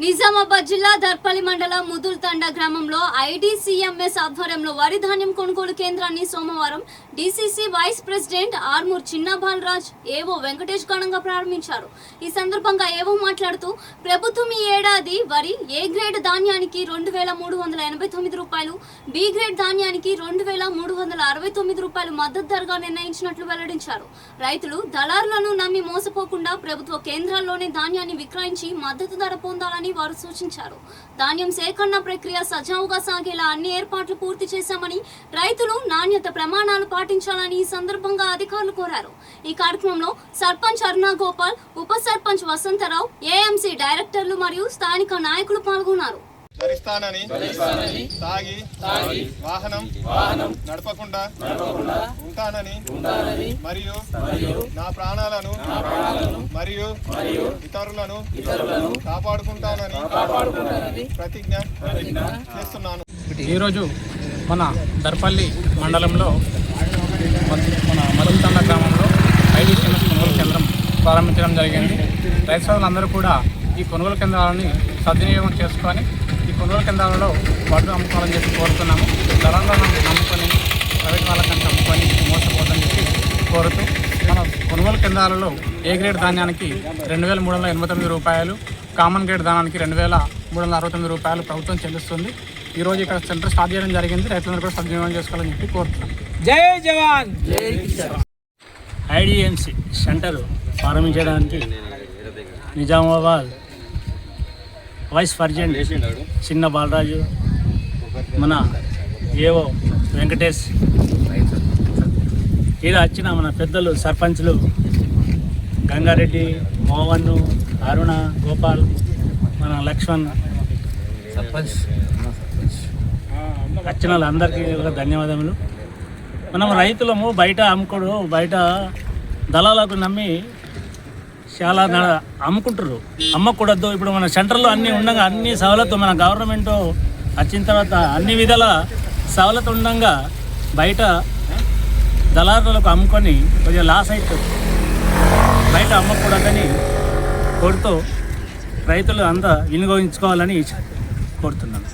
నిజామాబాద్ జిల్లా దర్పల్లి మండలం ముదుల్తండ గ్రామంలో ఐడీసీఎంఎస్ ఆధ్వర్యంలో వరి ధాన్యం కొనుగోలు కేంద్రాన్ని సోమవారం డీసీసీ వైస్ ప్రెసిడెంట్ ఆర్మూర్ చిన్న బాలరాజ్ ఏవో వెంకటేష్ ఘనంగా ప్రారంభించారు. ఈ సందర్భంగా ఏవో మాట్లాడుతూ ప్రభుత్వం ఈ ఏడాది వరి ఏ గ్రేడ్ ధాన్యానికి 2,389 రూపాయలు, బి గ్రేడ్ ధాన్యానికి 2,369 రూపాయలు మద్దతు ధరగా నిర్ణయించినట్లు వెల్లడించారు. రైతులు దళారులను నమ్మి మోసపోకుండా ప్రభుత్వ కేంద్రాల్లోనే ధాన్యాన్ని విక్రయించి మద్దతు ధర పొందాలని వారు సూచించారు. ధాన్యం సేకరణ ప్రక్రియ సజావుగా సాగేలా అన్ని ఏర్పాట్లు పూర్తి చేశామని, రైతులు నాణ్యత ప్రమాణాలు పాటించాలని ఈ సందర్భంగా అధికారులు కోరారు. ఈ కార్యక్రమంలో సర్పంచ్ అరుణ గోపాల్, ఉప సర్పంచ్ వసంతరావు, ఏఎంసీ డైరెక్టర్లు మరియు స్థానిక నాయకులు పాల్గొన్నారు. ధరిస్తానని తాగి వాహనం నడపకుండా ఉంటానని మరియు నా ప్రాణాలను మరియు ఇతరులను కాపాడుకుంటానని ప్రతిజ్ఞ చేస్తున్నాను. ఈరోజు మన దర్పల్లి మండలంలో మన ముదుల్తండ గ్రామంలో ఐడీసీఎంఎస్ కొనుగోలు కేంద్రం ప్రారంభించడం జరిగింది. రైతు సోదరులందరూ కూడా ఈ కొనుగోలు కేంద్రాలని సద్వినియోగం చేసుకొని ఈ కొనుగోలు కేంద్రాలలో వడ్లు అమ్ముకోవాలని చెప్పి కోరుతున్నాము. దళాలను నమ్ముకొని ప్రైవేట్ వాళ్ళకంటే అమ్ముకొని మోసపోతుందని చెప్పి కోరుతూ మన కొనుగోలు కేంద్రాలలో ఏ గ్రేడ్ ధాన్యానికి 2,389 రూపాయలు, కామన్ గ్రేడ్ ధాన్యానికి 2,369 రూపాయలు ప్రభుత్వం చెల్లిస్తుంది. ఈరోజు ఇక్కడ సెంటర్ స్టార్ట్ చేయడం జరిగింది. రైతులందరూ కూడా సద్వినియోగం చేసుకోవాలని చెప్పి కోరుతున్నాం. జై జవాన్ జై కిసాన్. ఐడిఎంసి సెంటర్ ప్రారంభించడానికి నిజామాబాద్ వైస్ ప్రెసిడెంట్ చిన్న బాలరాజు, మన ఏవో వెంకటేష్, ఇలా వచ్చిన మన పెద్దలు సర్పంచ్లు గంగారెడ్డి, మోహన్, అరుణ, గోపాల్, మన లక్ష్మణ్ సర్పంచ్ వచ్చిన వాళ్ళందరికీ ధన్యవాదములు. మనం రైతులము బయట అమ్ముకోడు, బయట దళాలకు నమ్మి చాలా అమ్ముకుంటారు. అమ్మకూడదు. ఇప్పుడు మన సెంటర్లో అన్నీ ఉండగా అన్ని సవలతు మన గవర్నమెంట్ వచ్చిన తర్వాత అన్ని విధాల సవలతు ఉండగా బయట దళారులకు అమ్ముకొని కొద్దిగా లాస్ అవుతుంది. బయట అమ్మకూడదని కోరుతూ రైతులు అంతా వినియోగించుకోవాలని కోరుతున్నాను.